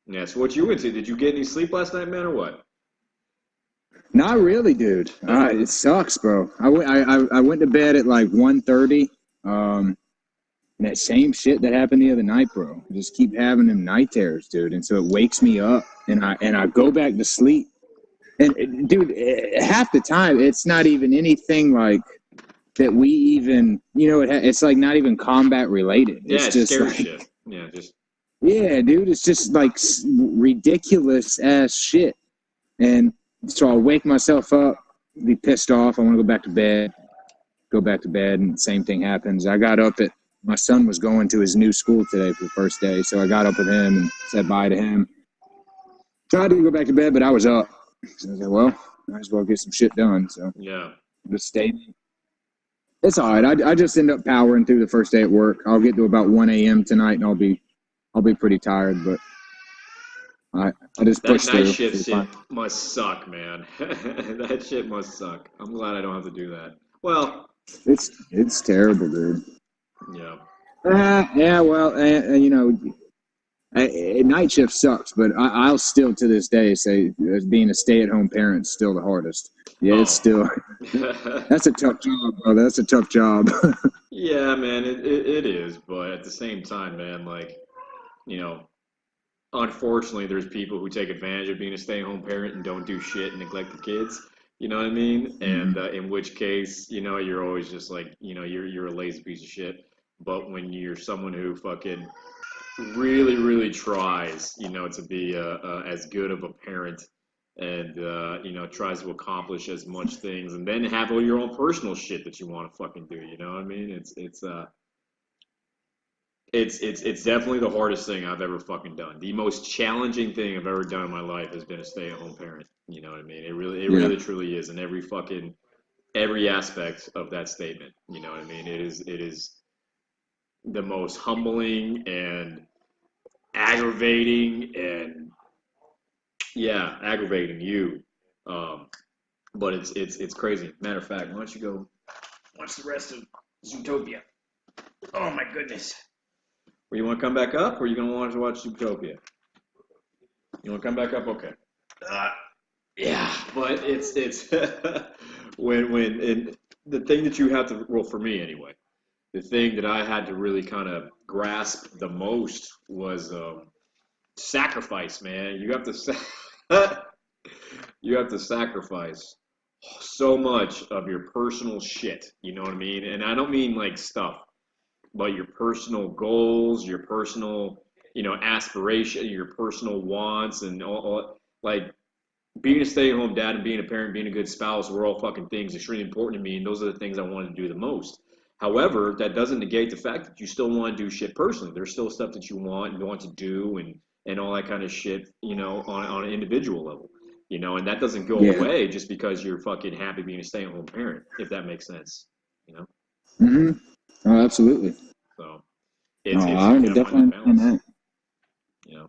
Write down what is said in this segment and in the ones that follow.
Yeah, so what you into? Did you get any sleep last night, man, or what? Not really, dude. It sucks, bro. I went to bed at like 1:30. And that same shit that happened the other night, bro. I just keep having them night terrors, dude. And so it wakes me up, and I go back to sleep. And dude, half the time it's not even anything like that. We even, it's like not even combat related. Yeah, It's it's just scary like, shit. Yeah, just yeah, dude. It's just like ridiculous ass shit. And so I'll wake myself up, be pissed off. I want to go back to bed. Go back to bed, and the same thing happens. I got up at my son was going to his new school today for the first day, so I got up with him and said bye to him. Tried to go back to bed, but I was up. So I was like, well, might as well get some shit done. So yeah. just stayed. It's all right. I just end up powering through the first day at work. I'll get to about 1 a.m. tonight, and I'll be pretty tired, but I just That push night through. shift shit must suck, man. That shit must suck. I'm glad I don't have to do that. Well, It's terrible, dude. yeah. Yeah, well, night shift sucks, but I'll still to this day say being a stay-at-home parent is still the hardest. Yeah, It's still that's a tough job, bro. That's a tough job. Yeah, man, it is, but at the same time, man, like, unfortunately, there's people who take advantage of being a stay-at-home parent and don't do shit and neglect the kids. You know what I mean? And in which case, you're always just like, you're a lazy piece of shit. But when you're someone who fucking really, really tries, to be as good of a parent and tries to accomplish as much things, and then have all your own personal shit that you want to fucking do. You know what I mean? It's definitely the hardest thing I've ever fucking done. The most challenging thing I've ever done in my life has been a stay-at-home parent. You know what I mean? Really truly is in every aspect of that statement. You know what I mean? It is the most humbling and aggravating and aggravating you. But it's crazy. Matter of fact, why don't you go watch the rest of Zootopia? Oh my goodness. Or you want to come back up, or you gonna want to watch Zootopia? You want to come back up? Okay. Yeah, but it's when the thing that you have to, well, for me anyway, the thing that I had to really kind of grasp the most was sacrifice, man. You have to sacrifice so much of your personal shit. You know what I mean? And I don't mean like stuff, but your personal goals, your personal, aspiration, your personal wants, and all like being a stay-at-home dad and being a parent, being a good spouse, were all fucking things extremely important to me, and those are the things I wanted to do the most. However, that doesn't negate the fact that you still want to do shit personally. There's still stuff that you want to do, and all that kind of shit, on an individual level, and that doesn't go Yeah. away just because you're fucking happy being a stay-at-home parent, if that makes sense, Mm-hmm. Oh, absolutely. So No, it's I you gotta find definitely that understand balance, that. you know.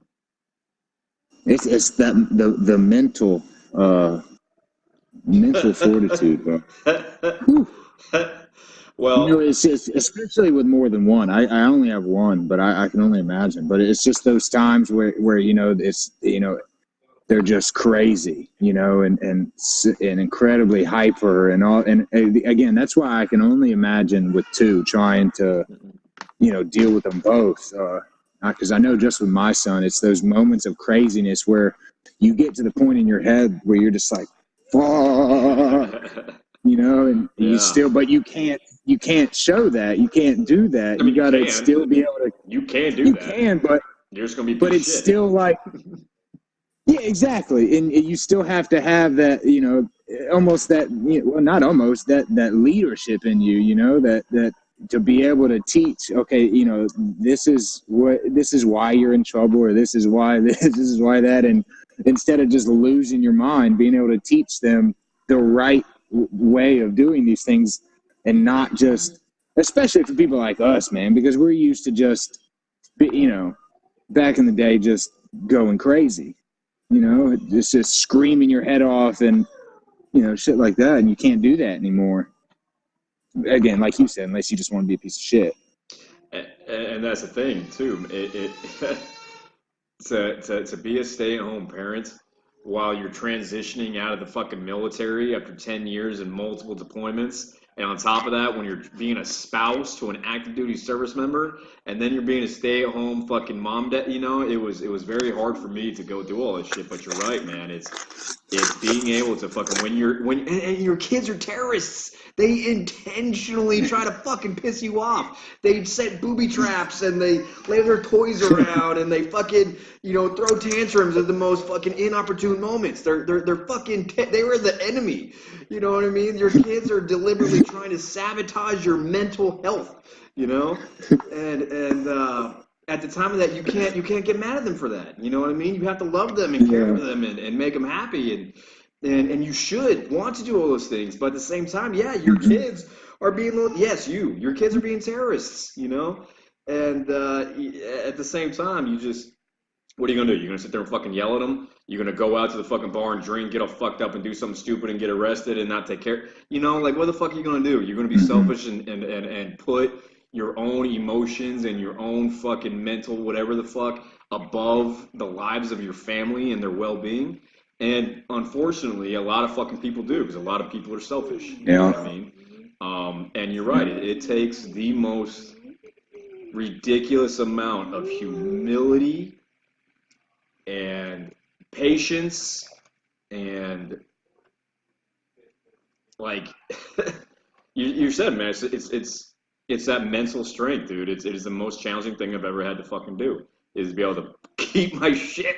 It's that the mental fortitude, bro. Whew. Well, It's just, especially with more than one. I only have one, but I can only imagine. But it's just those times where it's they're just crazy, and incredibly hyper and all. And again, that's why I can only imagine with two trying to deal with them both. Because I know just with my son, it's those moments of craziness where you get to the point in your head where you're just like, fuck, and you still, but you can't show that. You can't do that. I mean, you got to still be able to. You can do You that. can, but you're just gonna be. But it's shit. still like, yeah, exactly, and you still have to have that, almost that, well, not almost that leadership in you, that to be able to teach. Okay, this is why you're in trouble, or this is why this is why that, and instead of just losing your mind, being able to teach them the right way of doing these things, and not just, especially for people like us, man, because we're used to just, back in the day, just going crazy, it's just screaming your head off and, shit like that, and you can't do that anymore. Again, like you said, unless you just want to be a piece of shit. And that's the thing too. to be a stay-at-home parent while you're transitioning out of the fucking military after 10 years and multiple deployments, and on top of that, when you're being a spouse to an active duty service member, and then you're being a stay-at-home fucking mom, it was very hard for me to go do all this shit. But you're right, man. It's being able to fucking and your kids are terrorists. They intentionally try to fucking piss you off. They set booby traps and they lay their toys around and they fucking throw tantrums at the most fucking inopportune moments. They're fucking they were the enemy. You know what I mean? Your kids are deliberately trying to sabotage your mental health. And at the time of that, you can't get mad at them for that. You know what I mean? You have to love them and care for them and make them happy and you should want to do all those things. But at the same time, yeah, your kids are being your kids are being terrorists. And at the same time, what are you gonna do? You're gonna sit there and fucking yell at them? You're gonna go out to the fucking bar and drink, get all fucked up, and do something stupid and get arrested and not take care? Like what the fuck are you gonna do? You're gonna be selfish and put your own emotions and your own fucking mental whatever the fuck above the lives of your family and their well-being. And unfortunately, a lot of fucking people do because a lot of people are selfish. You know what I mean? And you're right. It takes the most ridiculous amount of humility and patience and like you said, man, it's that mental strength, dude. It is the most challenging thing I've ever had to fucking do is to be able to keep my shit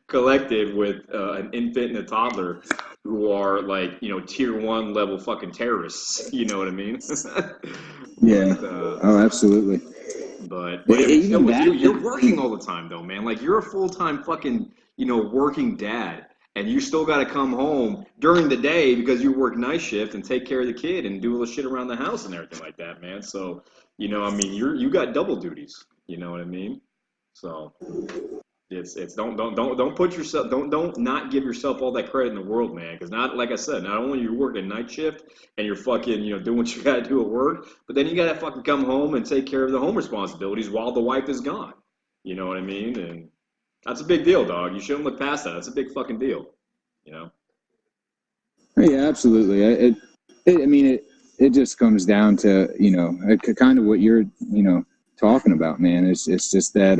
collected with an infant and a toddler who are like tier 1 level fucking terrorists. You know what I mean? Yeah. Oh, absolutely. But even with that, you're working all the time though, man. Like you're a full-time fucking working dad, and you still got to come home during the day because you work night shift and take care of the kid and do all the shit around the house and everything like that, man. So I mean, you got double duties. You know what I mean? So it's don't put yourself don't not give yourself all that credit in the world, man. Because not like I said, not only you're working night shift and you're fucking doing what you gotta do at work, but then you gotta fucking come home and take care of the home responsibilities while the wife is gone. You know what I mean? And that's a big deal, dog. You shouldn't look past that. That's a big fucking deal. Yeah, absolutely. I mean, it just comes down to kind of what you're talking about, man. It's just that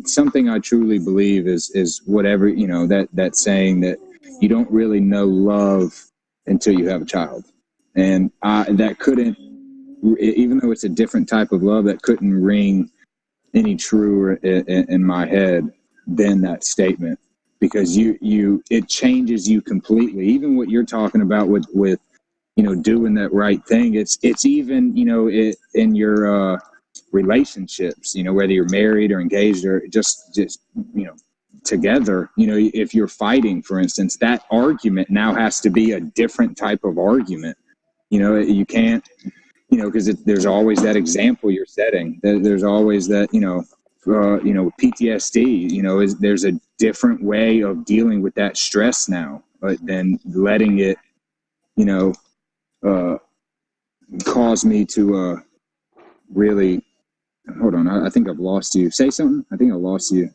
something I truly believe is whatever that saying that you don't really know love until you have a child, and that couldn't, even though it's a different type of love, that couldn't ring any truer in my head than that statement, because it changes you completely. Even what you're talking about with doing that right thing, it's even in your relationships, whether you're married or engaged or just together, if you're fighting, for instance, that argument now has to be a different type of argument. You can't, because there's always that example you're setting. There's always that, PTSD, there's a different way of dealing with that stress now, than letting it, cause me to really, hold on, I think I've lost you. Say something. I think I lost you.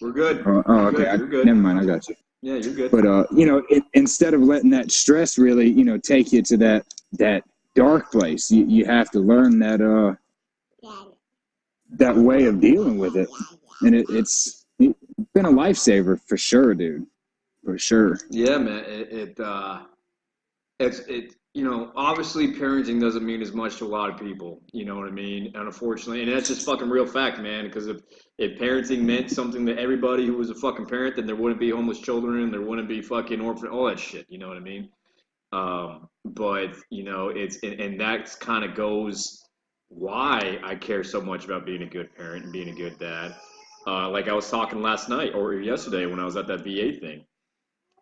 We're good. Okay. You're good. Never mind. I got you. Yeah, you're good. But instead of letting that stress really, take you to that dark place, you have to learn that way of dealing with it, and it's been a lifesaver for sure, dude. For sure. Yeah, man. It's obviously parenting doesn't mean as much to a lot of people. You know what I mean? And unfortunately, and that's just fucking real fact, man. Because if parenting meant something to everybody who was a fucking parent, then there wouldn't be homeless children, and there wouldn't be fucking orphan, all that shit. You know what I mean? But and that kind of goes why I care so much about being a good parent and being a good dad. Like I was talking last night or yesterday when I was at that VA thing.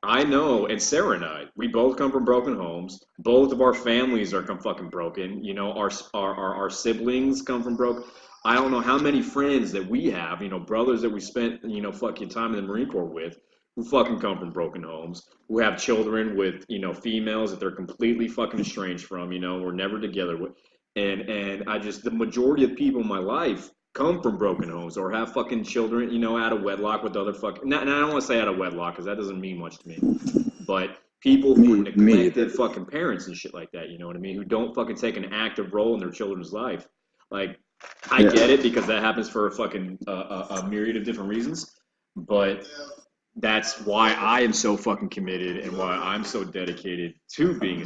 I know, and Sarah and I, we both come from broken homes. Both of our families are fucking broken. Our siblings come from broke. I don't know how many friends that we have, brothers that we spent, fucking time in the Marine Corps with, who fucking come from broken homes, who have children with, females that they're completely fucking estranged from, we're never together with. And the majority of people in my life come from broken homes or have fucking children, you know, out of wedlock with other fucking. And I don't want to say out of wedlock because that doesn't mean much to me. But people who are neglected fucking parents and shit like that, you know what I mean? Who don't fucking take an active role in their children's life. Like, I get it because that happens for a fucking a myriad of different reasons. But that's why I am so fucking committed and why I'm so dedicated to being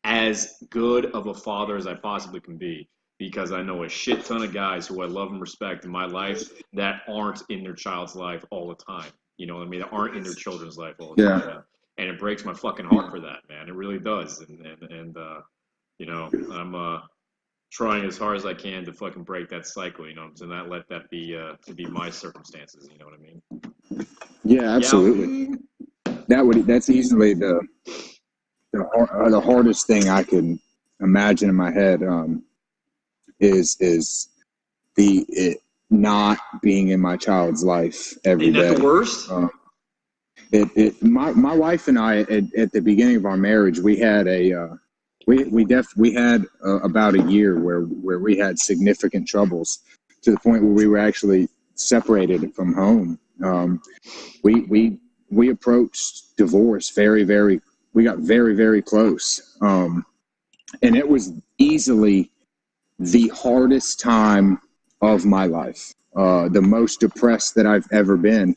as good of a father as I possibly can be. Because I know a shit ton of guys who I love and respect in my life that aren't in their child's life all the time. You know what I mean? That aren't in their children's life all the time. And it breaks my fucking heart for that, man. It really does. And you know, I'm trying as hard as I can to fucking break that cycle, you know, to not let that be to be my circumstances, you know what I mean? Yeah, absolutely. Yeah. That's easily the hardest thing I can imagine in my head. Is it not being in my child's life every day. Ain't that the worst? My wife and I at the beginning of our marriage, we had we had about a year where we had significant troubles to the point where we were actually separated from home. We approached divorce we got very, very close. And it was easily the hardest time of my life, the most depressed that I've ever been,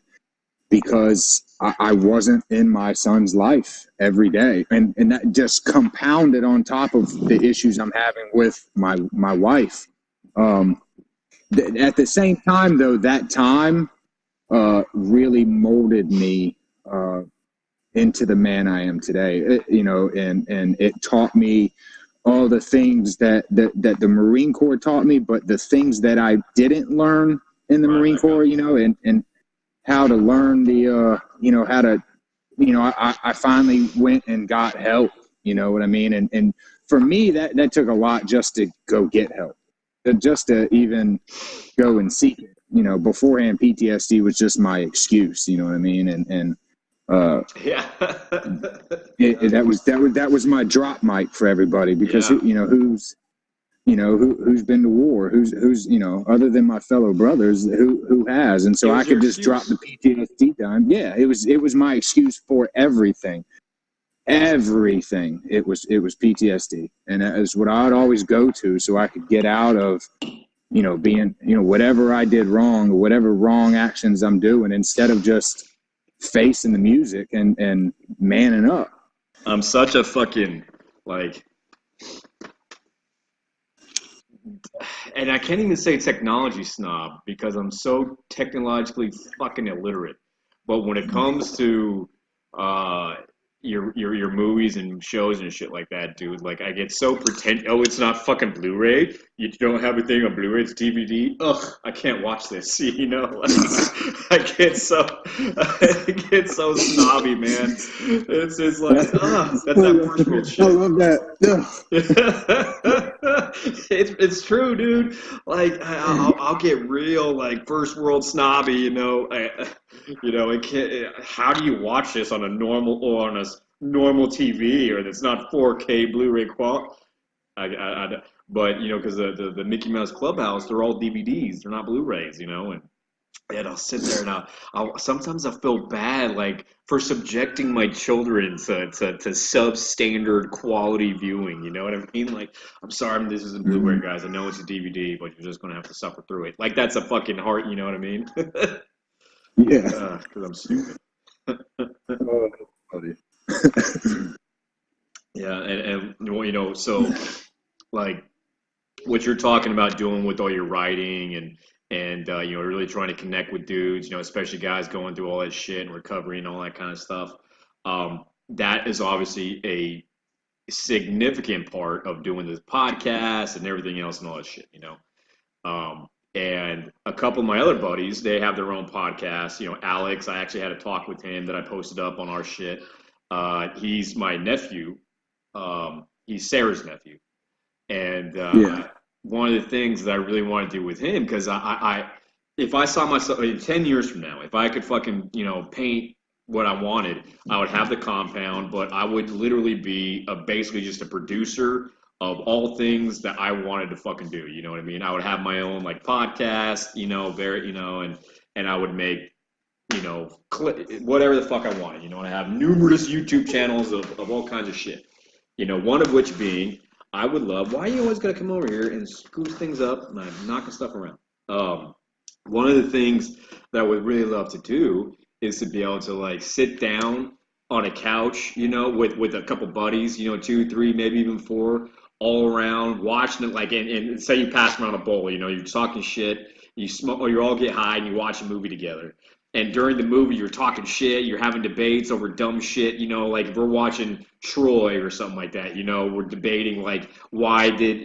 because I wasn't in my son's life every day. And that just compounded on top of the issues I'm having with my wife. At the same time, though, that time really molded me into the man I am today, you know, and it taught me all the things that the Marine Corps taught me, but the things that I didn't learn in the Marine Corps, you know, and how to learn the, you know, how to, you know, I finally went and got help, you know what I mean? And for me, that took a lot just to go get help, just to even go and seek it. You know, beforehand, PTSD was just my excuse, you know what I mean? That was my drop mic for everybody, because you know who's been to war, who's you know, other than my fellow brothers, who has, and so I could just drop the PTSD down. Yeah, it was my excuse for everything. It was PTSD, and that is what I'd always go to, so I could get out of, you know, being, you know, whatever I did wrong or whatever wrong actions I'm doing, instead of just facing the music and manning up. I'm such a fucking, like, and I can't even say technology snob because I'm so technologically fucking illiterate. But when it comes to your movies and shows and shit like that, dude, like, I get so oh, it's not fucking Blu-ray. You don't have a thing on Blu-ray. It's DVD. Ugh, I can't watch this. You know, like, I get so snobby, man. It's just like, that's that first world shit. I love that. It's true, dude. Like, I'll get real, like, first world snobby, you know. You know, how do you watch this on a normal TV, or it's not 4K Blu-ray quality? But, you know, because the Mickey Mouse Clubhouse, they're all DVDs, they're not Blu-rays, you know, and I'll sit there and sometimes I feel bad, like, for subjecting my children to substandard quality viewing, you know what I mean? Like, I'm sorry, this isn't Blu-ray, guys. I know it's a DVD, but you're just going to have to suffer through it. Like, that's a fucking heart, you know what I mean? Yeah. Because I'm stupid. Yeah, and you know, so, like, what you're talking about doing with all your writing and you know, really trying to connect with dudes, you know, especially guys going through all that shit and recovery and all that kind of stuff. That is obviously a significant part of doing this podcast and everything else and all that shit, you know. And a couple of my other buddies, they have their own podcast. You know, Alex, I actually had a talk with him that I posted up on our shit. He's my nephew. He's Sarah's nephew. And one of the things that I really want to do with him, because if I saw myself 10 years from now, if I could fucking, you know, paint what I wanted, I would have the compound, but I would literally be basically just a producer of all things that I wanted to fucking do. You know what I mean? I would have my own like podcast, and I would make, whatever the fuck I wanted. And I have numerous YouTube channels of all kinds of shit. One of which being, I would love, why are you always going to come over here and screw things up and I'm knocking stuff around? One of the things that I would really love to do is to be able to like sit down on a couch, with a couple buddies, 2, 3, maybe even 4, all around watching it, like, and say you pass around a bowl, you're talking shit, you smoke, or you all get high and you watch a movie together. And during the movie, you're talking shit, you're having debates over dumb shit, like if we're watching Troy or something like that, we're debating like why did,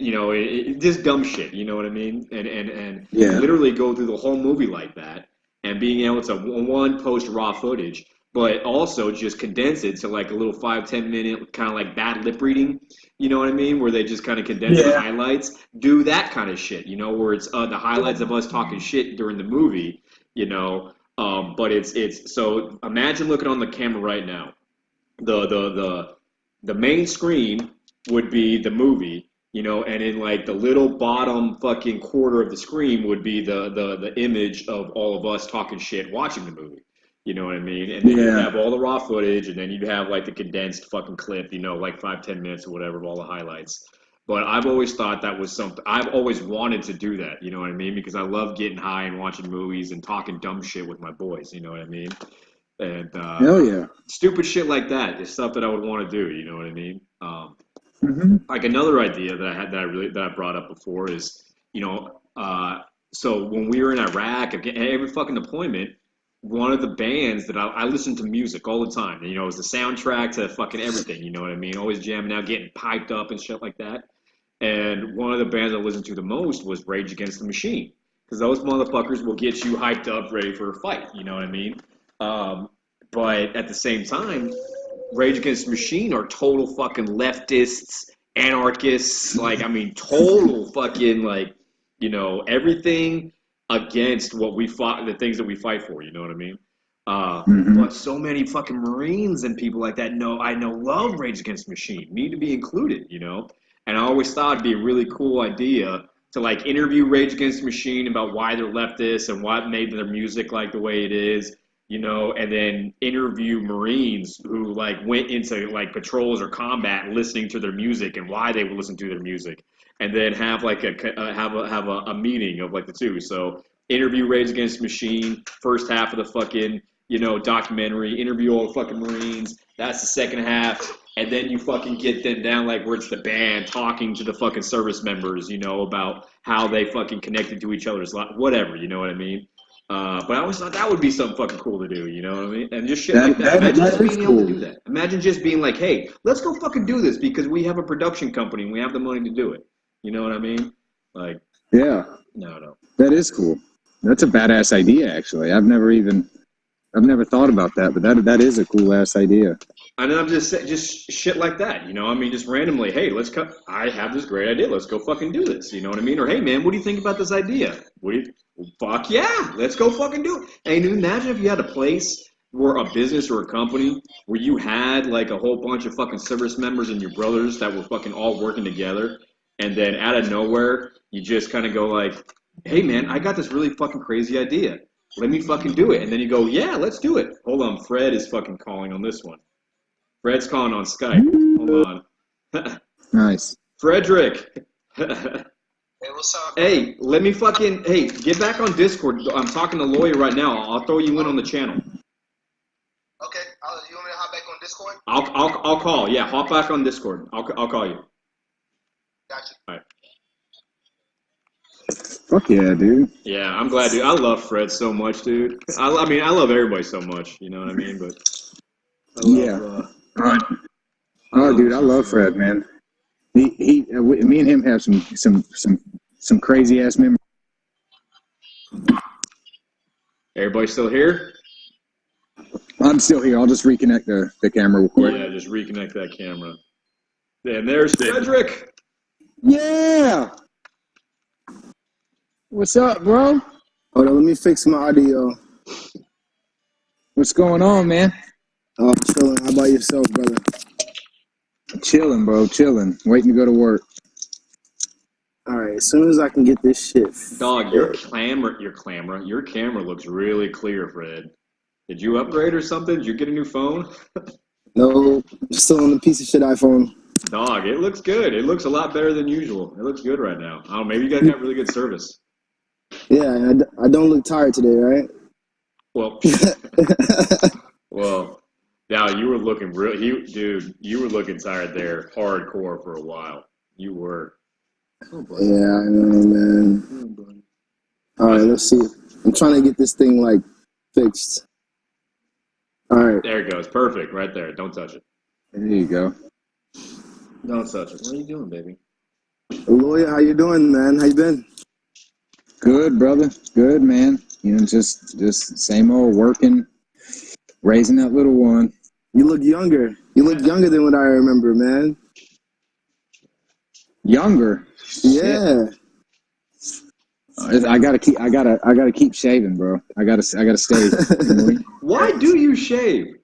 just dumb shit, you know what I mean? And literally go through the whole movie like that, and being able to, one, post raw footage, but also just condense it to like a little 5-10 minute kind of like bad lip reading, you know what I mean? Where they just kind of condense the highlights, do that kind of shit, where it's the highlights of us talking shit during the movie, but it's so imagine looking on the camera right now. The main screen would be the movie, and in like the little bottom fucking quarter of the screen would be the image of all of us talking shit watching the movie. You know what I mean? And then you'd have all the raw footage, and then you'd have like the condensed fucking clip, like 5-10 minutes or whatever of all the highlights. But I've always thought that was something, I've always wanted to do that, you know what I mean? Because I love getting high and watching movies and talking dumb shit with my boys, you know what I mean? And hell yeah, stupid shit like that is stuff that I would want to do, you know what I mean? Like another idea that I had that I brought up before is, so when we were in Iraq, every fucking deployment, one of the bands that I listened to music all the time. It was the soundtrack to fucking everything, you know what I mean? Always jamming out, getting piped up and shit like that. And one of the bands I listened to the most was Rage Against the Machine. Because those motherfuckers will get you hyped up, ready for a fight, you know what I mean? But at the same time, Rage Against the Machine are total fucking leftists, anarchists, total fucking, everything against what we fought, the things that we fight for, you know what I mean? But so many fucking Marines and people like that love Rage Against the Machine, need to be included, And I always thought it'd be a really cool idea to like interview Rage Against the Machine about why they're leftists and what made their music like the way it is, and then interview Marines who like went into like patrols or combat listening to their music and why they would listen to their music. And then have like a meeting of like the two. So interview Rage Against the Machine, first half of the fucking, documentary, interview all the fucking Marines. That's the second half. And then you fucking get them down like where it's the band talking to the fucking service members, about how they fucking connected to each other's life, whatever, you know what I mean? But I always thought that would be something fucking cool to do, you know what I mean? And just shit like that. Imagine just being able to do that. Imagine just being like, hey, let's go fucking do this because we have a production company and we have the money to do it. You know what I mean? Like, yeah. No. That is cool. That's a badass idea, actually. I've never thought about that, but that is a cool ass idea. And I'm just shit like that, just randomly, hey, I have this great idea. Let's go fucking do this. You know what I mean? Or, hey, man, what do you think about this idea? Fuck yeah, let's go fucking do it. And imagine if you had a place where a business or a company where you had like a whole bunch of fucking service members and your brothers that were fucking all working together. And then out of nowhere, you just kind of go like, hey, man, I got this really fucking crazy idea. Let me fucking do it. And then you go, yeah, let's do it. Hold on, Fred is fucking calling on this one. Fred's calling on Skype. Hold on. Nice. Frederick. Hey, what's up? Hey, get back on Discord. I'm talking to Lawyer right now. I'll throw you in on the channel. Okay. You want me to hop back on Discord? I'll call. Yeah, hop back on Discord. I'll call you. Gotcha. All right. Fuck yeah, dude. Yeah, I'm glad, dude. I love Fred so much, dude. I love everybody so much. You know what I mean? But dude, I love Fred, man. Me and him have some crazy ass memories. Everybody still here? I'm still here. I'll just reconnect the camera real quick. Yeah, just reconnect that camera. And there's Frederick. Yeah. What's up, bro? Hold on, let me fix my audio. What's going on, man? Oh, chilling. How about yourself, brother? Chilling, bro. Chilling. Waiting to go to work. All right, as soon as I can get this shit. Dog, your camera looks really clear, Fred. Did you upgrade or something? Did you get a new phone? No, still on the piece of shit iPhone. Dog, it looks good. It looks a lot better than usual. It looks good right now. I don't know, maybe you guys got really good service. Yeah, and I don't look tired today, right? Well, well, now you were looking dude, you were looking tired there, hardcore for a while. You were. Yeah, I know, man. All right, let's see. I'm trying to get this thing like fixed. All right. There it goes. Perfect. Right there. Don't touch it. There you go. Don't touch it. What are you doing, baby? Lawyer, how you doing, man? How you been? Good, brother. Good, man. You know, just same old working, raising that little one. You look younger. You look younger than what I remember, man. Younger. Yeah. I gotta keep shaving, bro. I gotta stay. Why do you shave?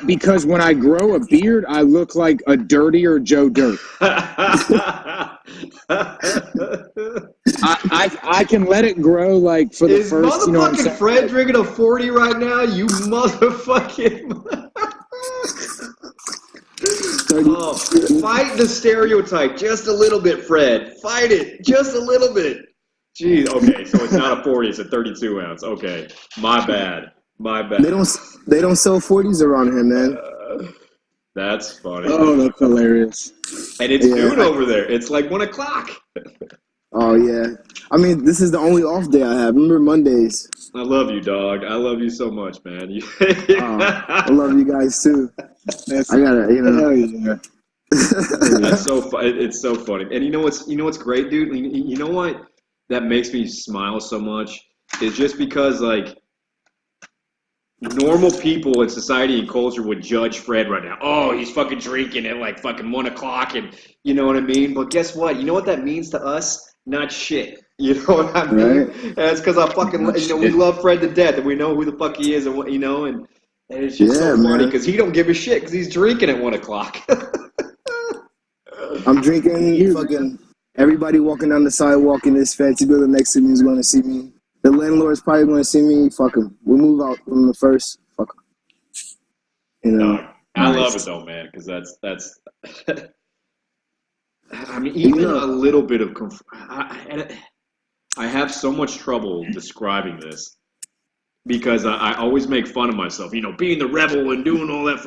Because when I grow a beard, I look like a dirtier Joe Dirt. I can let it grow like for the first. Is motherfucking Fred drinking a 40 right now? You motherfucking. Oh, fight the stereotype just a little bit, Fred. Fight it just a little bit. Jeez. Okay, so it's not a 40; it's a 32 ounce. Okay, my bad. My bad. They don't sell 40s around here, man. That's funny. Oh, that's hilarious. And it's noon over there. It's like 1 o'clock. Oh yeah. I mean, this is the only off day I have. Remember Mondays. I love you, dog. I love you so much, man. I love you guys too. I gotta, you know. Yeah. That's so it's so funny. And you know what's great, dude? You know what that makes me smile so much is just because like normal people in society and culture would judge Fred right now. Oh, he's fucking drinking at like fucking 1 o'clock, and you know what I mean? But guess what? You know what that means to us? Not shit. You know what I mean? Right. And it's because I fucking, we love Fred to death, and we know who the fuck he is, and what, you know, and it's just so funny because he don't give a shit because he's drinking at 1 o'clock. I'm drinking. Fucking everybody walking down the sidewalk in this fancy building next to me is going to see me. The landlord's probably going to see me. Fuck him. We'll move out on the first. Fuck him. You know. I love it though, man, because that's. I mean, even a little bit of. I have so much trouble describing this because I always make fun of myself. You know, being the rebel and doing all that.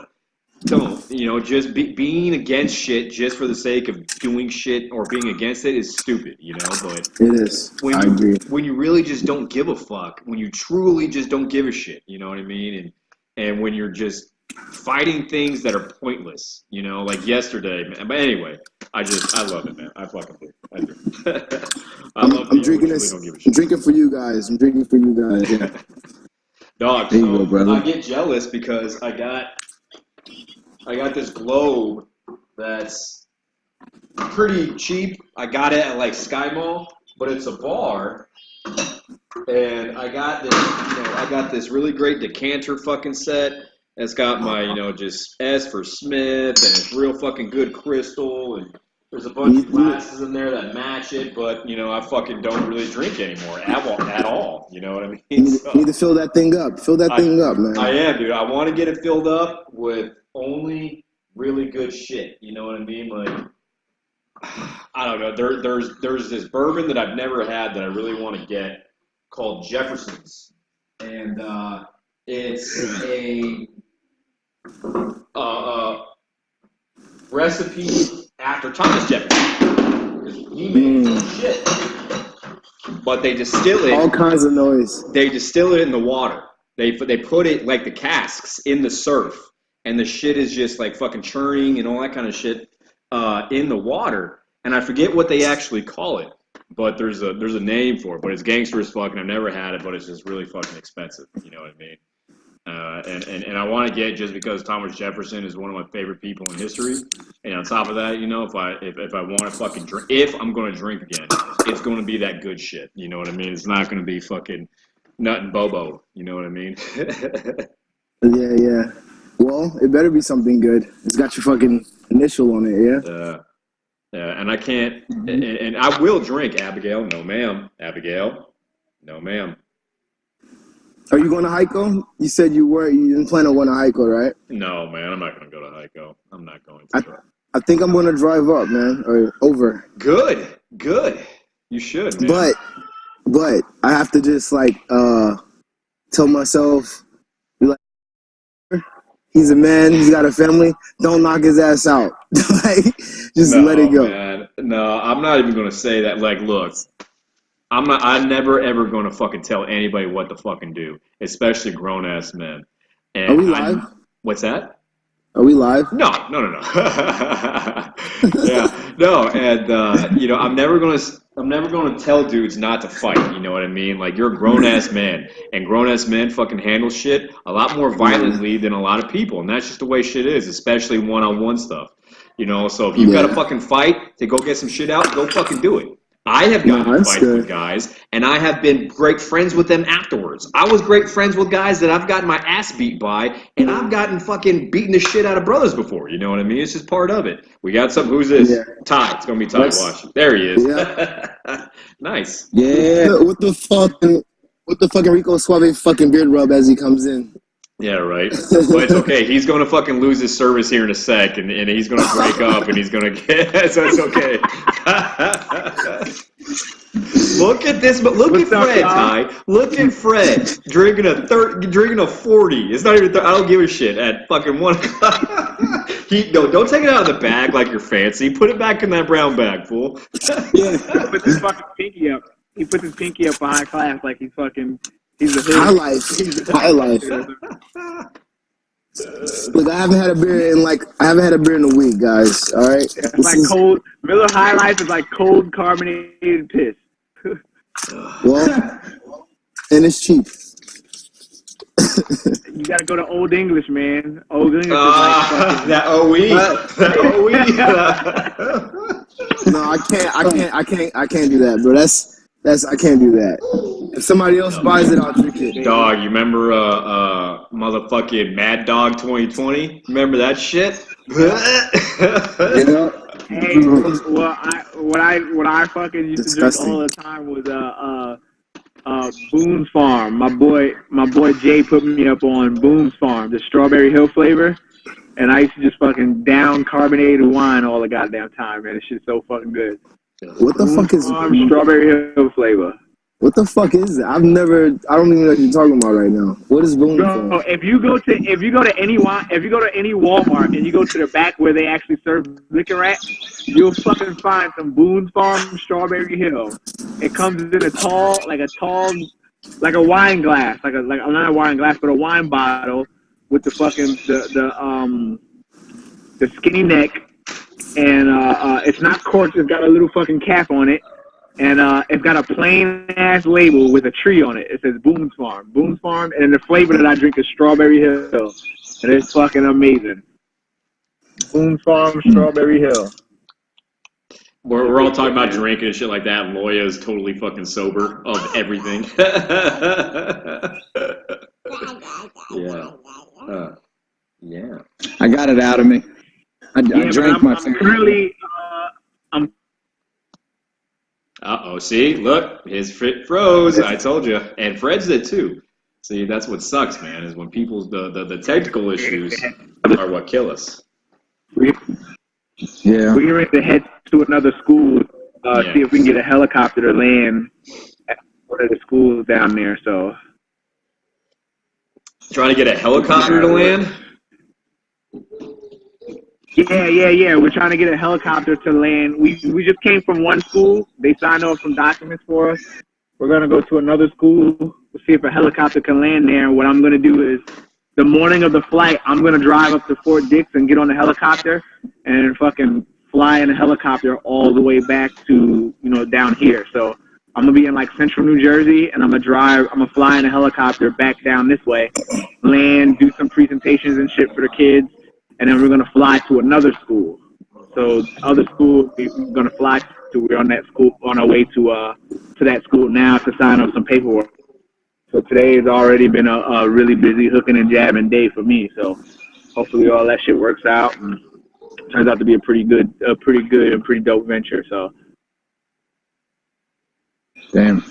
Don't, you know, just being against shit just for the sake of doing shit or being against it is stupid, you know, but it is. I agree. When you really just don't give a fuck, when you truly just don't give a shit, you know what I mean? And when you're just fighting things that are pointless, you know, like yesterday, man. But anyway, I love it, man. I fucking do. I do. I'm drinking this. I'm drinking for you guys. I'm drinking for you guys. Yeah. Dog, so I get jealous because I got this globe that's pretty cheap. I got it at like Sky Mall, but it's a bar. And I got this really great decanter fucking set. It's got my, just S for Smith, and it's real fucking good crystal, and there's a bunch of glasses in there that match it, but, I fucking don't really drink anymore at all. You know what I mean? You need to fill that thing up. Fill that thing up, man. I am, dude. I want to get it filled up with only really good shit. You know what I mean? Like, I don't know. There's this bourbon that I've never had that I really want to get called Jefferson's, and it's a recipe after Thomas Jefferson. He made some shit, but they distill it. All kinds of noise. They distill it in the water. They put it like the casks in the surf, and the shit is just like fucking churning and all that kind of shit in the water. And I forget what they actually call it, but there's a name for it. But it's gangster as fuck, and I've never had it, but it's just really fucking expensive. You know what I mean? And I want to get just because Thomas Jefferson is one of my favorite people in history. And on top of that, if I want to fucking drink, if I'm going to drink again, it's going to be that good shit. You know what I mean? It's not going to be fucking nut and bobo. You know what I mean? Yeah. Well, it better be something good. It's got your fucking initial on it, yeah? Yeah, and I can't, and I will drink, Abigail. No, ma'am. Abigail. No, ma'am. Are you going to Heiko? You said you were. You didn't plan on going to Heiko, right? No, man. I'm not going to go to Heiko. I'm not going to. I think I'm going to drive up, man, or over. Good. You should, man. But I have to just like tell myself, like, he's a man. He's got a family. Don't knock his ass out. Like, just let it go. Man. No, I'm not even going to say that. Like, look. I'm never ever going to fucking tell anybody what to fucking do, especially grown ass men. And Are we live? What's that? Are we live? No. Yeah, no, and you know, I'm never gonna tell dudes not to fight. You know what I mean? Like, you're a grown ass man, and grown ass men fucking handle shit a lot more violently than a lot of people, and that's just the way shit is, especially one-on-one stuff. You know, so if you've got to fucking fight to go get some shit out, go fucking do it. I have gotten in fights with guys, and I have been great friends with them afterwards. I was great friends with guys that I've gotten my ass beat by, and I've gotten fucking beaten the shit out of brothers before. You know what I mean? It's just part of it. We got some. Who's this? Yeah. Ty. It's gonna be Ty. Watch. There he is. Yeah. Nice. Yeah. What the fucking Rico Suave fucking beard rub as he comes in? Yeah, right. But it's okay. He's going to fucking lose his service here in a sec, and he's going to break up, and he's going to get... So it's okay. Look at this. Look at Fred, Ty. Look at Fred drinking a 40. It's not even... I don't give a shit at fucking 1 o'clock. Don't take it out of the bag like you're fancy. Put it back in that brown bag, fool. Yeah, put his fucking pinky up. He puts his pinky up behind class like he's fucking... He's a high life. Look, I haven't had a beer in a week, guys. All right, it's like cold Miller High Life is like cold carbonated piss. Well, and it's cheap. You gotta go to Old English, man. Old English is like fucking... That OE. No, I can't do that, bro. I can't do that. If somebody else buys it, I'll drink it. Dog, you remember motherfucking Mad Dog 2020? Remember that shit? Yeah. Hey, what I fucking used to drink all the time was Boone's Farm. My boy Jay put me up on Boone's Farm, the Strawberry Hill flavor. And I used to just fucking down carbonated wine all the goddamn time, man. This shit's so fucking good. What the fuck is Strawberry Hill flavor? What the fuck is that? I don't even know what you're talking about right now. What is Boone's Farm? If you go to any Walmart and you go to the back where they actually serve liquor at, you'll fucking find some Boone's Farm Strawberry Hill. It comes in a tall, like a wine glass, like not a wine glass, but a wine bottle with the fucking the skinny neck, and it's not corked. It's got a little fucking cap on it. And it's got a plain-ass label with a tree on it. It says Boone's Farm. Boone's Farm, and the flavor that I drink is Strawberry Hill. And it's fucking amazing. Boone's Farm, Strawberry Hill. We're all talking about drinking and shit like that. Loya is totally fucking sober of everything. Yeah. I got it out of me. I drank my food. Currently, see, look, his fit froze. I told you, and Fred's did too. See, that's what sucks, man. Is when people's the technical issues are what kill us. Yeah, we're ready to head to another school. See if we can get a helicopter to land at one of the schools down there. So, trying to get a helicopter to land. Yeah. We're trying to get a helicopter to land. We just came from one school. They signed off some documents for us. We're going to go to another school. We'll see if a helicopter can land there. And what I'm going to do is, the morning of the flight, I'm going to drive up to Fort Dix and get on the helicopter and fucking fly in a helicopter all the way back to, down here. So I'm going to be in like central New Jersey, and I'm going to fly in a helicopter back down this way, land, do some presentations and shit for the kids. And then we're going to fly to another school. So other school we're going to fly to. We're on our way to that school now to sign up some paperwork. So today has already been a really busy hooking and jabbing day for me. So hopefully all that shit works out. And turns out to be a pretty good and pretty dope venture. So. Damn.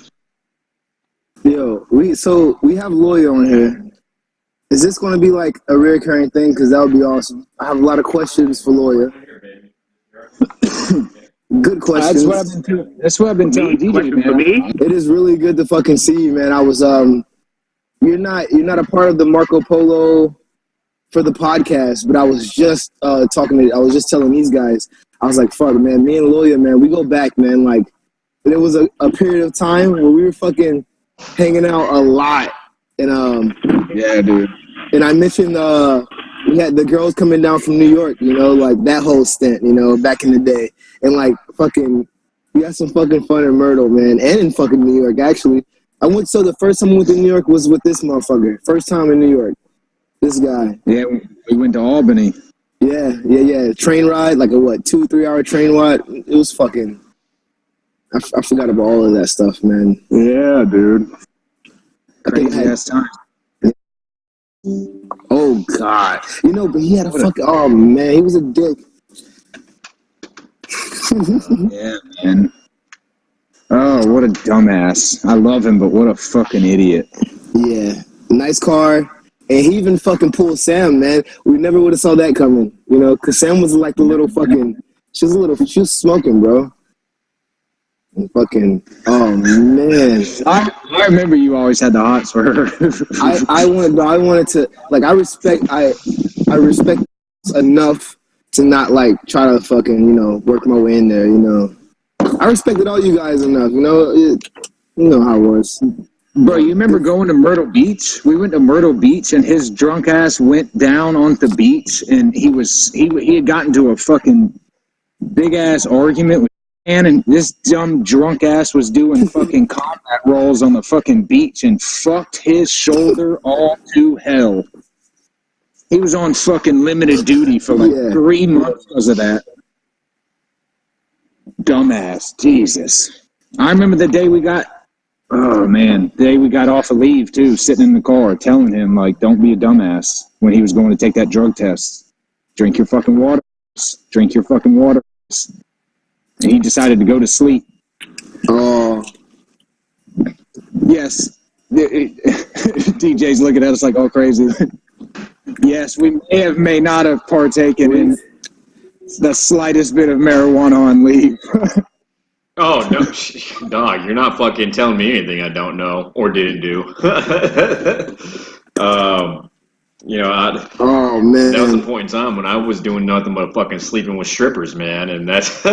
Yo, we have Lawyer on here. Is this going to be like a recurring thing? Because that would be awesome. I have a lot of questions for Lawyer. Good questions. That's what I've been telling DJ, man. For me? It is really good to fucking see you, man. I was you're not a part of the Marco Polo for the podcast, but I was just I was just telling these guys, I was like, fuck, man, me and Lawyer, man, we go back, man. Like, there was a period of time where we were fucking hanging out a lot, and yeah, dude. And I mentioned we had the girls coming down from New York, you know, like that whole stint, you know, back in the day, and like fucking, we had some fucking fun in Myrtle, man, and in fucking New York, actually. So the first time I went to New York was with this motherfucker. First time in New York. This guy. Yeah, we went to Albany. Yeah. Train ride, like a 2-3 hour train ride. It was fucking, I forgot about all of that stuff, man. Yeah, dude. Crazy ass time. Oh, God. You know, but he had oh, man, he was a dick. Yeah, man. Oh, what a dumbass. I love him, but what a fucking idiot. Yeah. Nice car. And he even fucking pulled Sam, man. We never would have saw that coming, you know, because Sam was like the little fucking, she was smoking, bro. And fucking, oh, man. I remember you always had the hots for her. I wanted to, like, I respect enough to not, like, try to fucking, you know, work my way in there, you know. I respected all you guys enough, you know. You know how it was. Bro, you remember going to Myrtle Beach? We went to Myrtle Beach, and his drunk ass went down on the beach, and he had gotten into a fucking big ass argument with man, and this dumb drunk ass was doing fucking combat rolls on the fucking beach and fucked his shoulder all to hell. He was on fucking limited duty for like 3 months because of that. Dumbass. Jesus. I remember the day we got off of leave too, sitting in the car telling him, like, don't be a dumbass when he was going to take that drug test. Drink your fucking water. Drink your fucking water. And he decided to go to sleep. Oh. Yes. DJ's looking at us like all crazy. Yes, we may not have partaken in the slightest bit of marijuana on leave. Oh, no, dog, you're not fucking telling me anything I don't know or didn't do. You know, oh, man. That was a point in time when I was doing nothing but fucking sleeping with strippers, man, and that's,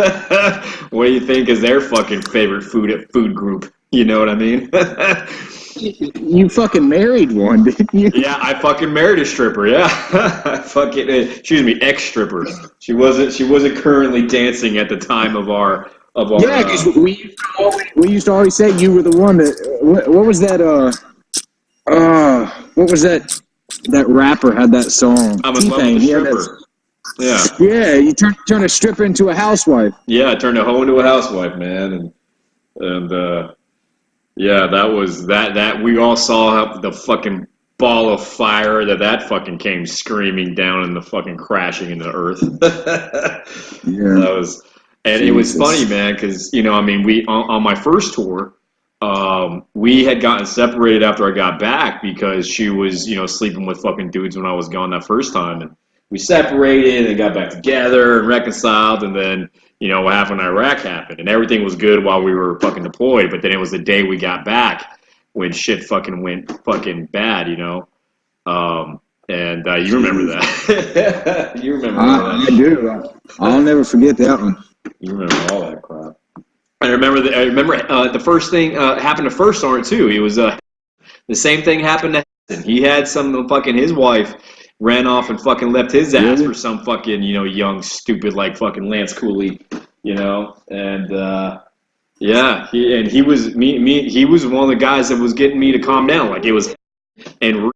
what do you think is their fucking favorite food group? You know what I mean? You fucking married one, didn't you? Yeah, I fucking married a stripper, yeah. Ex-stripper. She wasn't currently dancing at the time of our yeah, because we used to always say you were the one that. What was that? What was that? That rapper had that song. I'm in love with a stripper. Yeah. Yeah, you turn a stripper into a housewife. Yeah, I turned a hoe into a housewife, man, and yeah, that was that. We all saw the fucking ball of fire that fucking came screaming down and the fucking crashing into the earth. Yeah, that was. And Jesus. It was funny, man, because, you know, I mean, we on my first tour, we had gotten separated after I got back because she was, you know, sleeping with fucking dudes when I was gone that first time. And we separated and got back together and reconciled. And then, you know, what happened in Iraq happened. And everything was good while we were fucking deployed. But then it was the day we got back when shit fucking went fucking bad, you know. And you remember that. You remember that. I do. I'll never forget that one. You remember all that crap. I remember the first thing happened to First Sergeant too. He was the same thing happened to him. He had his wife ran off and fucking left his ass for some fucking, you know, young stupid like fucking Lance Cooley, you know. And yeah, he was he was one of the guys that was getting me to calm down. Like it was and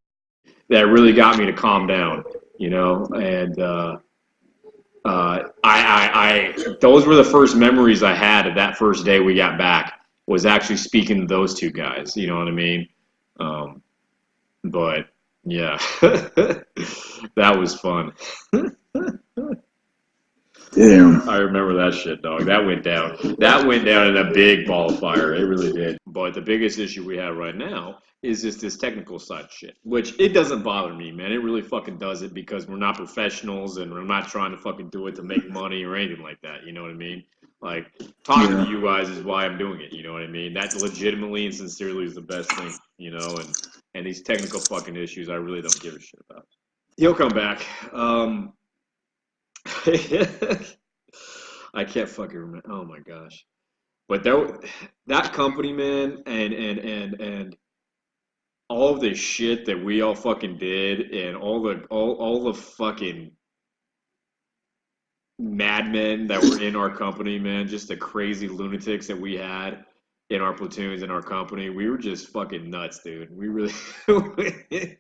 that really got me to calm down, you know. And those were the first memories I had of that first day we got back, was actually speaking to those two guys, you know what I mean? But yeah, that was fun. Damn. I remember that shit, dog. That went down. That went down in a big ball of fire. It really did. But the biggest issue we have right now is just this technical side shit, which it doesn't bother me, man. It really fucking does it because we're not professionals and we're not trying to fucking do it to make money or anything like that. You know what I mean? Like, talking to you guys is why I'm doing it. You know what I mean? That legitimately and sincerely is the best thing, you know? And these technical fucking issues, I really don't give a shit about. He'll come back. I can't fucking remember. Oh my gosh. But that company, man, and all of the shit that we all fucking did, and all the fucking madmen that were in our company, man, just the crazy lunatics that we had in our platoons in our company, we were just fucking nuts, dude. We really, we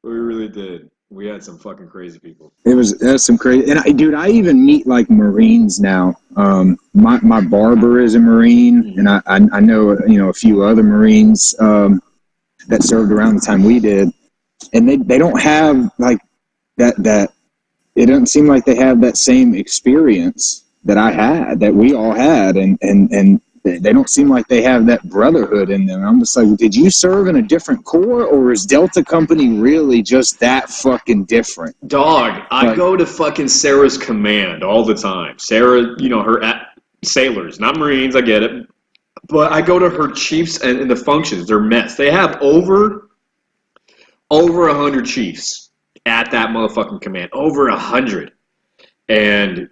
really did. We had some fucking crazy people. That's some crazy, and I even meet like Marines now. My barber is a Marine, and I know a few other Marines that served around the time we did, and they don't have like that. It doesn't seem like they have that same experience that I had, that we all had, and they don't seem like they have that brotherhood in them. I'm just like, did you serve in a different corps, or is Delta Company really just that fucking different? Dog, I go to fucking Sarah's command all the time. Sarah, her sailors, not Marines, I get it. But I go to her chiefs and the functions, their mess. They have over 100 chiefs at that motherfucking command. Over 100. And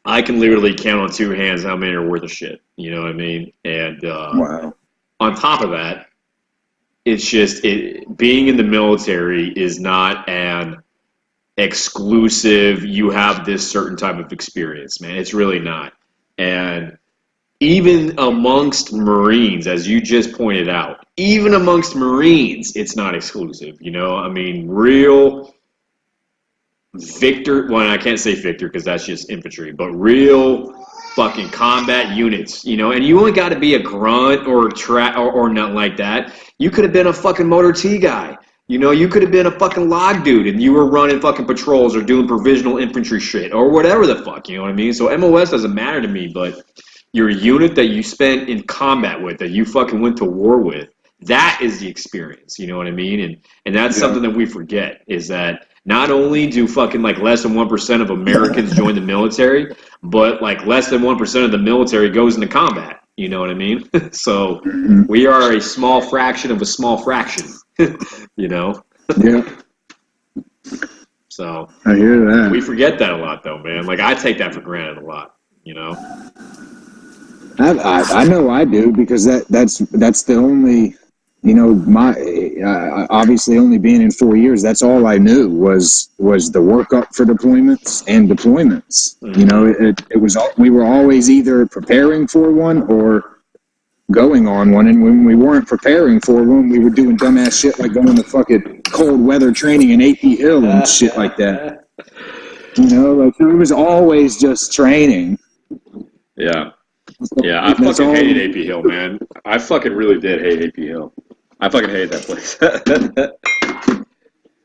I can literally count on two hands how many are worth of shit. You know what I mean? And wow. On top of that, it's just being in the military is not an exclusive, you have this certain type of experience, man. It's really not. And even amongst Marines, as you just pointed out, even amongst Marines, it's not exclusive. I mean, real Victor, well, I can't say Victor because that's just infantry, but real fucking combat units, and you only got to be a grunt or or nothing like that. You could have been a fucking motor T guy. You could have been a fucking log dude and you were running fucking patrols or doing provisional infantry shit or whatever the fuck, you know what I mean? So MOS doesn't matter to me, but your unit that you spent in combat with, that you fucking went to war with, that is the experience, you know what I mean? And that's something that we forget, is that not only do fucking like less than 1% of Americans join the military, but like less than 1% of the military goes into combat. You know what I mean? So we are a small fraction of a small fraction, Yeah. So I hear that. We forget that a lot though, man. Like I take that for granted a lot, I know I do, because that's the only, my obviously only being in 4 years, that's all I knew was the workup for deployments and deployments. It was we were always either preparing for one or going on one, and when we weren't preparing for one, we were doing dumbass shit like going to fucking cold weather training in AP Hill and shit like that. Like it was always just training. Yeah. Yeah, I fucking hated AP Hill, man. I fucking really did hate AP Hill. I fucking hated that place.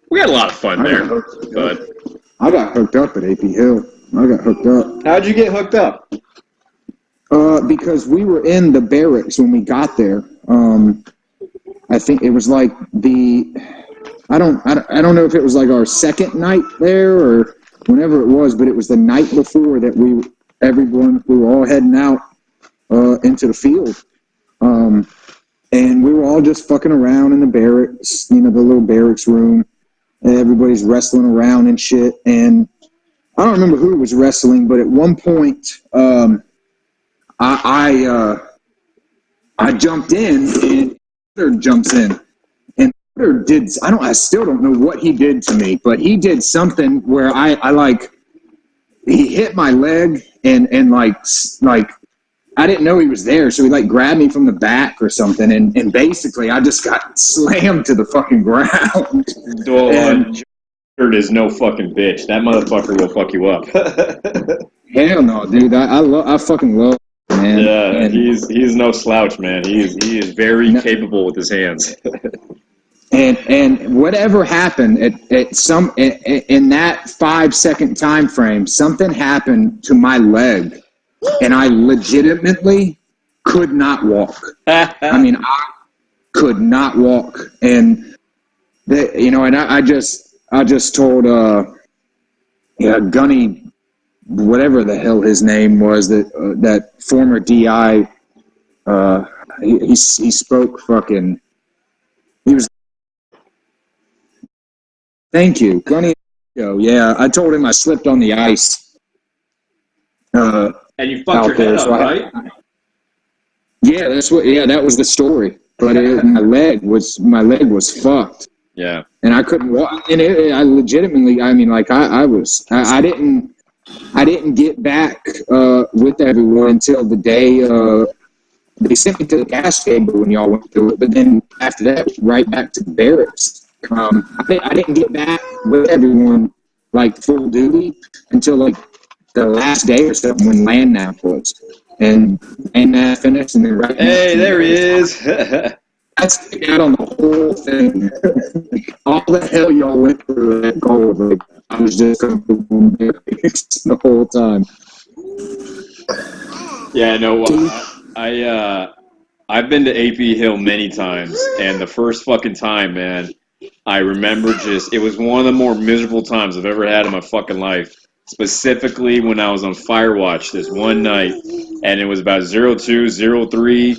We had a lot of fun there, but I got hooked up at AP Hill. How'd you get hooked up? Because we were in the barracks when we got there. I think it was like I don't know if it was like our second night there or whenever it was, but it was the night before that we were all heading out into the field. And we were all just fucking around in the barracks, the little barracks room, and everybody's wrestling around and shit. And I don't remember who was wrestling, but at one point, I jumped in, and Peter jumps in, and Peter I still don't know what he did to me, but he did something where he hit my leg and like I didn't know he was there, so he like grabbed me from the back or something, and basically I just got slammed to the fucking ground. Dude is no fucking bitch. That motherfucker will fuck you up. Hell no, dude. I fucking love him, man. Yeah, he's no slouch, man. He is very capable with his hands. And whatever happened at some in that 5-second time frame, something happened to my leg, and I legitimately could not walk. I mean, I could not walk, and and I just told Gunny, whatever the hell his name was, that former DI, he spoke fucking. He was. Thank you, Gunny. Yeah, I told him I slipped on the ice. And you fucked your head up, right? Yeah, that's what. Yeah, that was the story. But my leg was fucked. Yeah. And I couldn't walk. And I legitimately, I mean, like I didn't get back with everyone until the day they sent me to the gas chamber when y'all went through it. But then after that, right back to the barracks. I didn't get back with everyone like full duty until like the last day or something when land nav was. And land finished, and then right. Hey, there he is. I stick out on the whole thing. All the hell y'all went through that gold. Like, I was just the whole time. Yeah, no, I've been to AP Hill many times, and the first fucking time, man, I remember it was one of the more miserable times I've ever had in my fucking life. Specifically when I was on Firewatch this one night, and it was about 02, 03,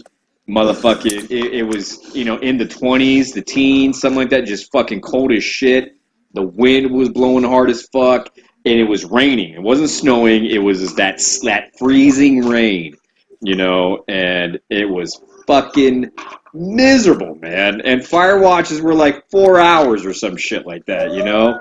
motherfucking, it was, in the 20s, the teens, something like that, just fucking cold as shit. The wind was blowing hard as fuck, and it was raining. It wasn't snowing, it was that freezing rain, and it was fucking miserable, man. And fire watches were like 4 hours or some shit like that, Yeah.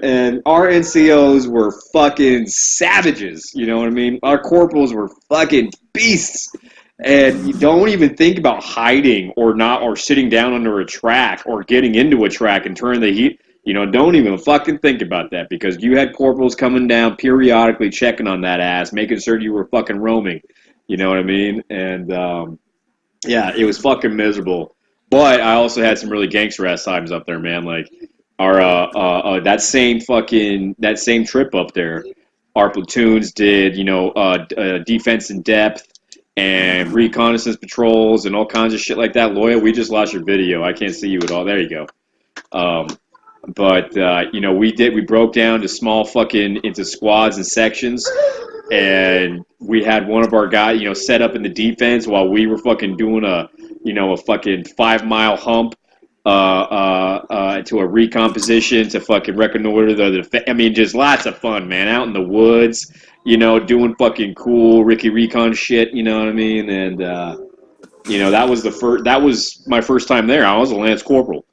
And our NCOs were fucking savages, you know what I mean? Our corporals were fucking beasts. And you don't even think about hiding or sitting down under a track or getting into a track and turning the heat. Don't even fucking think about that, because you had corporals coming down periodically checking on that ass, making sure you were fucking roaming. You know what I mean? And yeah, it was fucking miserable. But I also had some really gangster ass times up there, man. Like our that same trip up there, our platoons did defense in depth and reconnaissance patrols and all kinds of shit like that. Loya, we just lost your video. I can't see you at all. There you go. But we broke down to small into squads and sections, and we had one of our guys, set up in the defense while we were fucking doing a fucking 5-mile hump to a recon position to fucking reconnoiter just lots of fun, man, out in the woods, doing fucking cool Ricky Recon shit, you know what I mean? And that was my first time there. I was a Lance Corporal,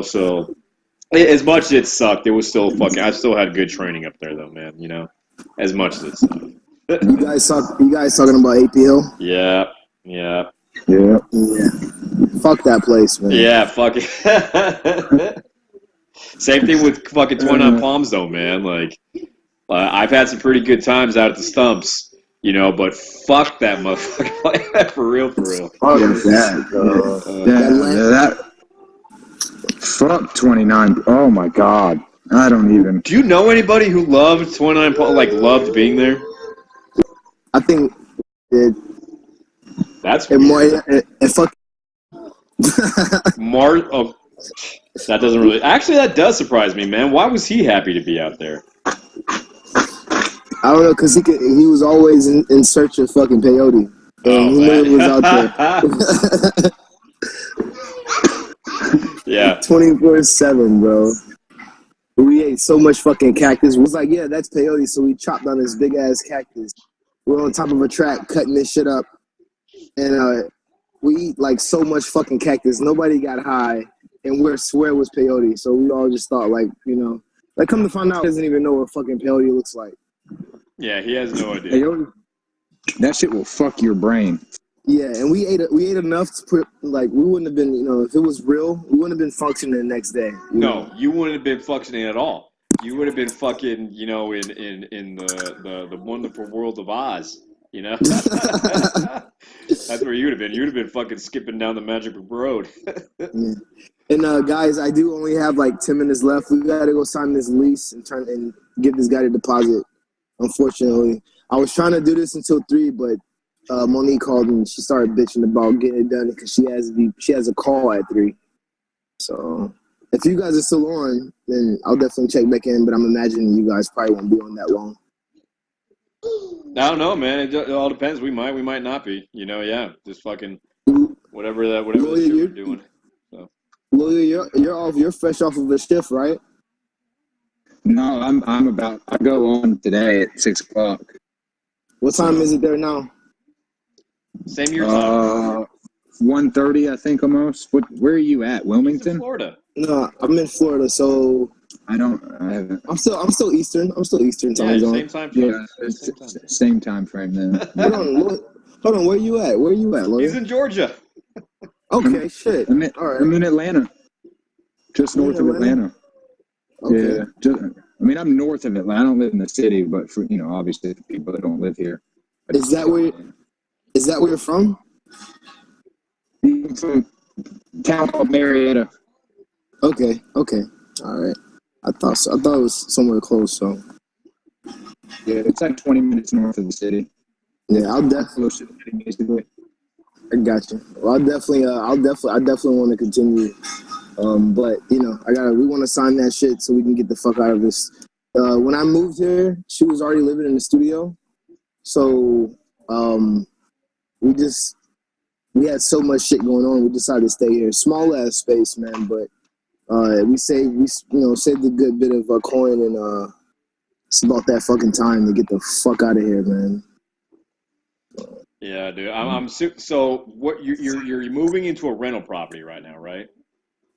so as much as it sucked, it was still I still had good training up there though, man, as much as it sucked. You guys talking about AP Hill? Yeah. Fuck that place, man. Yeah, fuck it. Same thing with fucking 29 Palms though, man. Like, I've had some pretty good times out at the stumps, but fuck that motherfucker. For real. Fuck that. Fuck 29. Oh my god. I don't even. Do you know anybody who loved 29 Palms, like loved being there? I think that's weird. And fuck. Oh, that doesn't really. Actually, that does surprise me, man. Why was he happy to be out there? I don't know, because he was always in search of fucking peyote. And he knew it was out there. Yeah. 24/7, bro. We ate so much fucking cactus. We was like, yeah, that's peyote. So we chopped on this big ass cactus. We're on top of a track cutting this shit up. And we eat like so much fucking cactus. Nobody got high. And we swear it was peyote. So we all just thought, like, like, come to find out, he doesn't even know what fucking peyote looks like. Yeah, he has no idea. Peyote, that shit will fuck your brain. Yeah, and we ate enough to put, like, we wouldn't have been, if it was real, we wouldn't have been functioning the next day. You wouldn't have been functioning at all. You would have been fucking, in the wonderful world of Oz, You know, that's where you'd have been. You'd have been fucking skipping down the Magic Road. Yeah. And guys, I do only have like 10 minutes left. We gotta go sign this lease and give this guy the deposit. Unfortunately, I was trying to do this until 3, but Monique called and she started bitching about getting it done because she has a call at 3. So if you guys are still on, then I'll definitely check back in. But I'm imagining you guys probably won't be on that long. I don't know, man. It all depends. We might not be. You know, yeah. Just fucking whatever the shit we're doing. So. Lawyer, you're off. You're fresh off of a shift, right? No, I go on today at 6 o'clock. What time is it there now? Same your time. 1:30, I think, almost. Where are you at? Wilmington? In Florida. No, I'm in Florida, so I haven't. I'm still Eastern. I'm still Eastern time zone. Same time frame. Yeah, same time frame then. Hold on. Where you at, Lawyer? He's in Georgia. Okay, shit. I'm in Atlanta, just north of Atlanta. Okay. Yeah, I'm north of Atlanta. I don't live in the city, but for obviously the people that don't live here. Is that where you're from? I'm from a town called Marietta. Okay. All right. I thought so. I thought it was somewhere close. So. Yeah, it's like 20 minutes north of the city. Yeah, I'll definitely. Basically. I got you. Well, I definitely want to continue. But we want to sign that shit so we can get the fuck out of this. When I moved here, she was already living in the studio, so we had so much shit going on. We decided to stay here. Small ass space, man, but we saved a good bit of coin, and it's about that fucking time to get the fuck out of here, man. Yeah, dude. So what you're moving into a rental property right now, right?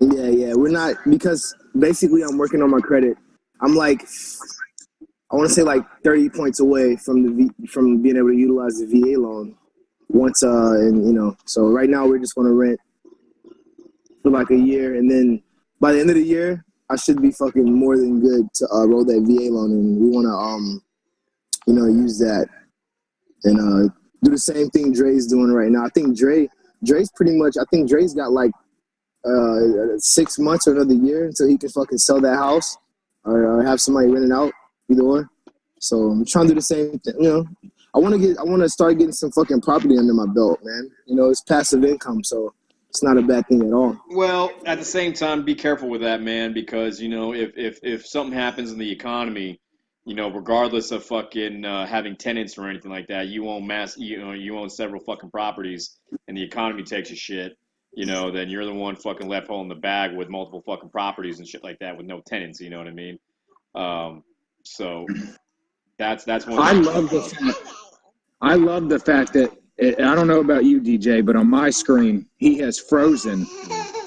Yeah. We're not, because basically I'm working on my credit. I'm like, I want to say like 30 points away from being able to utilize the VA loan once, so right now we just want to rent for like a year, and then by the end of the year I should be fucking more than good to roll that VA loan, and we want to use that and do the same thing Dre's doing right now. I think Dre's pretty much, I think Dre's got like 6 months or another year until he can fucking sell that house or have somebody rent it out, either or. So I'm trying to do the same thing. I want to start getting some fucking property under my belt, man. It's passive income, so it's not a bad thing at all. Well, at the same time, be careful with that, man, because if something happens in the economy, regardless of fucking having tenants or anything like that, you own several fucking properties, and the economy takes a shit. Then you're the one fucking left holding the bag with multiple fucking properties and shit like that with no tenants. You know what I mean? So that's one. I love the fact that I don't know about you, DJ, but on my screen he has frozen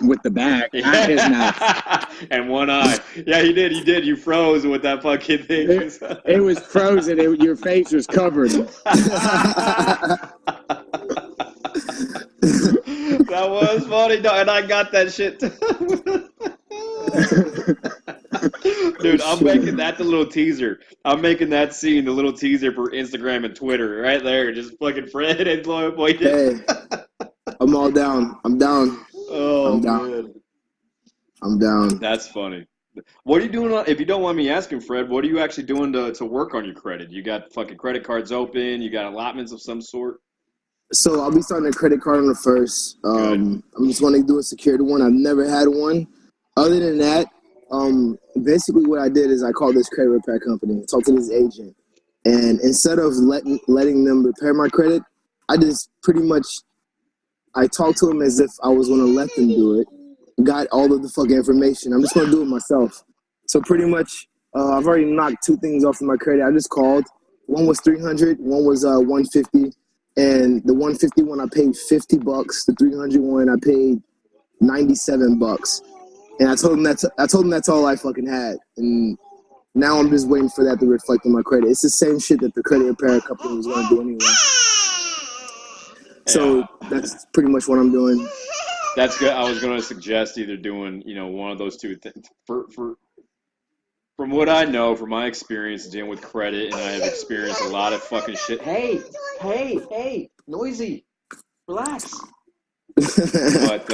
with the bag at his mouth and one eye. Yeah, he did. You froze with that fucking thing. It was frozen. Your face was covered. That was funny, and I got that shit. Dude, I'm making that the little teaser. I'm making that scene the little teaser for Instagram and Twitter right there. Just fucking Fred and Boy. Hey, I'm all down. I'm down. Oh, I'm down. Man. I'm down. That's funny. What are you doing? If you don't mind me asking, Fred, what are you actually doing to work on your credit? You got fucking credit cards open? You got allotments of some sort? So I'll be starting a credit card on the 1st. I'm just want to do a secured one. I've never had one. Other than that, basically what I did is I called this credit repair company, talked to this agent, and instead of letting them repair my credit, I just I talked to them as if I was going to let them do it. Got all of the fucking information. I'm just going to do it myself. So pretty much, I've already knocked 2 things off of my credit. I just called. One was $300, one was $150. And the $150 one I paid $50. The $300 one I paid $97. And I told them that's all I fucking had. And now I'm just waiting for that to reflect on my credit. It's the same shit that the credit repair company was going to do anyway. So that's pretty much what I'm doing. That's good. I was going to suggest either doing, one of those two things. From what I know, from my experience dealing with credit, and I have experienced a lot of fucking shit. Hey, noisy, relax. But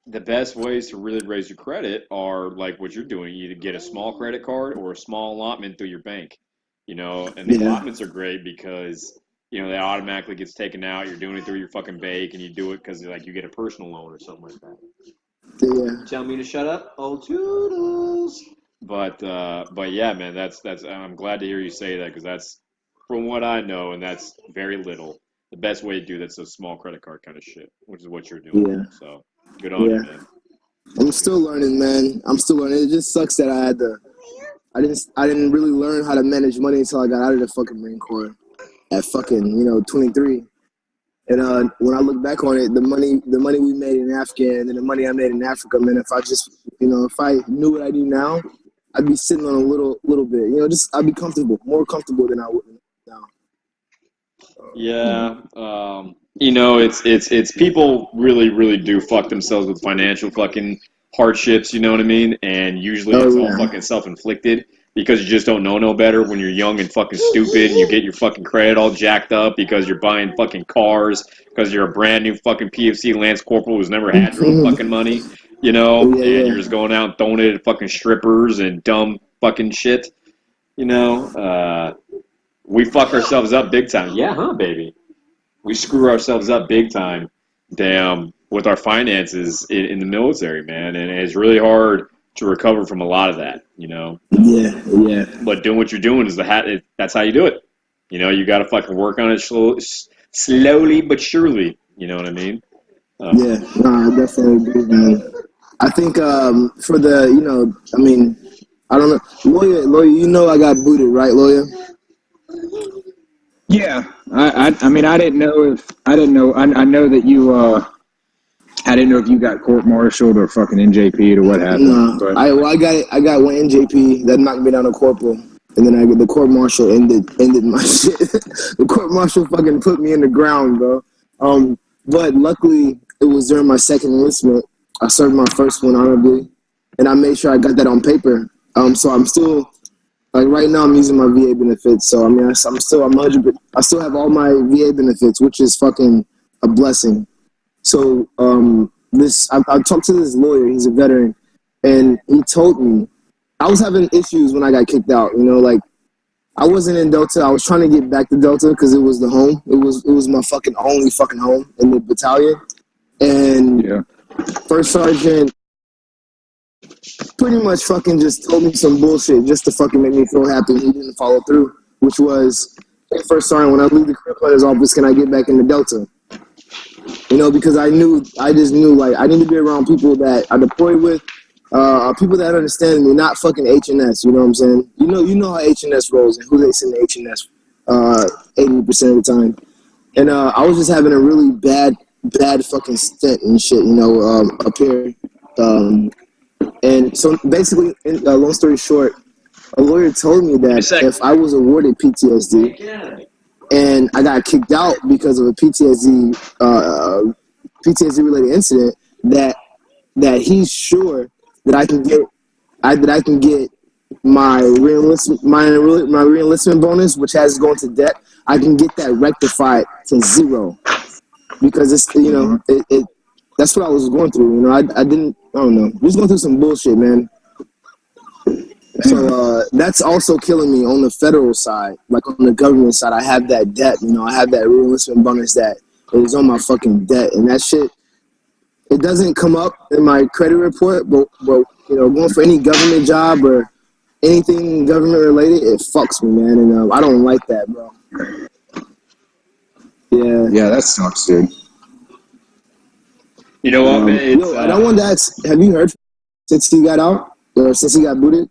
the best ways to really raise your credit are like what you're doing. You either get a small credit card or a small allotment through your bank. And the allotments are great because that automatically gets taken out. You're doing it through your fucking bank, and you do it because like you get a personal loan or something like that. Yeah. Tell me to shut up. Oh, toodles. But yeah, man, that's. I'm glad to hear you say that because that's from what I know, and that's very little. The best way to do that's a small credit card kind of shit, which is what you're doing. Yeah. So good on you, man. I'm still learning, man. I'm still learning. It just sucks that I didn't really learn how to manage money until I got out of the fucking Marine Corps at fucking 23. And when I look back on it, the money we made in Afghan and the money I made in Africa, man, if I just if I knew what I do now, I'd be sitting on a little bit. I'd be more comfortable than I would now. Yeah, it's people really do fuck themselves with financial fucking hardships. You know what I mean? And usually it's all fucking self-inflicted because you just don't know no better when you're young and fucking stupid, and you get your fucking credit all jacked up because you're buying fucking cars because you're a brand new fucking PFC Lance Corporal who's never had your own fucking money. And you're just going out and throwing it at fucking strippers and dumb fucking shit. We fuck ourselves up big time. Yeah, huh, baby? We screw ourselves up big time, damn, with our finances in the military, man. And it's really hard to recover from a lot of that, Yeah. But doing what you're doing is that's how you do it. You got to fucking work on it slowly but surely. You know what I mean? I definitely agree, man. I think for the, I don't know, lawyer, I got booted, right, lawyer? Yeah, I mean, I didn't know. I know that you. I didn't know if you got court-martialed or fucking NJP'd or what happened. No, but. I got one NJP that knocked me down to corporal, and then the court-martial ended my shit. The court-martial fucking put me in the ground, bro. But luckily it was during my second enlistment. I served my first one honorably, and I made sure I got that on paper. So I'm still. Like right now, I'm using my VA benefits, so I'm 100%. I still have all my VA benefits, which is fucking a blessing. So I talked to this lawyer. He's a veteran, and he told me I was having issues when I got kicked out. Like I wasn't in Delta. I was trying to get back to Delta because it was the home. It was my fucking only fucking home in the battalion, and First Sergeant pretty much fucking just told me some bullshit just to fucking make me feel happy. He didn't follow through, which was, hey, First Sergeant, when I leave the career planner's office, can I get back into Delta? Because I just knew, like, I need to be around people that I deployed with, people that understand me, not fucking HNS, you know what I'm saying? You know how HNS rolls and who they send to HNS 80% of the time. And I was just having a really bad fucking stint and shit, up here. And so basically, long story short, a lawyer told me that if I was awarded PTSD and I got kicked out because of a PTSD related incident, that he's sure that I can get my reenlistment bonus, which has gone to debt. I can get that rectified to zero because it's that's what I was going through. I don't know. Just going through some bullshit, man. So that's also killing me on the federal side. Like on the government side, I have that debt. I have that reenlistment bonus that is on my fucking debt, and that shit. It doesn't come up in my credit report, but going for any government job or anything government related, it fucks me, man, and I don't like that, bro. Yeah, that sucks, dude. You know what, man? And I wanted to ask, have you heard since he got out or since he got booted?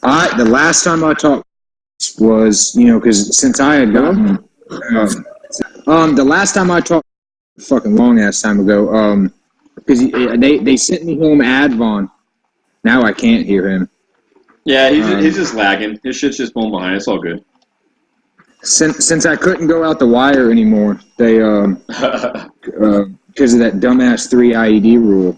The last time I talked was, because since I had gotten, the last time I talked, fucking long ass time ago, because they sent me home Advon. Now I can't hear him. Yeah, he's just lagging. His shit's just falling behind. It's all good. Since I couldn't go out the wire anymore, they because of that dumbass 3 IED rule.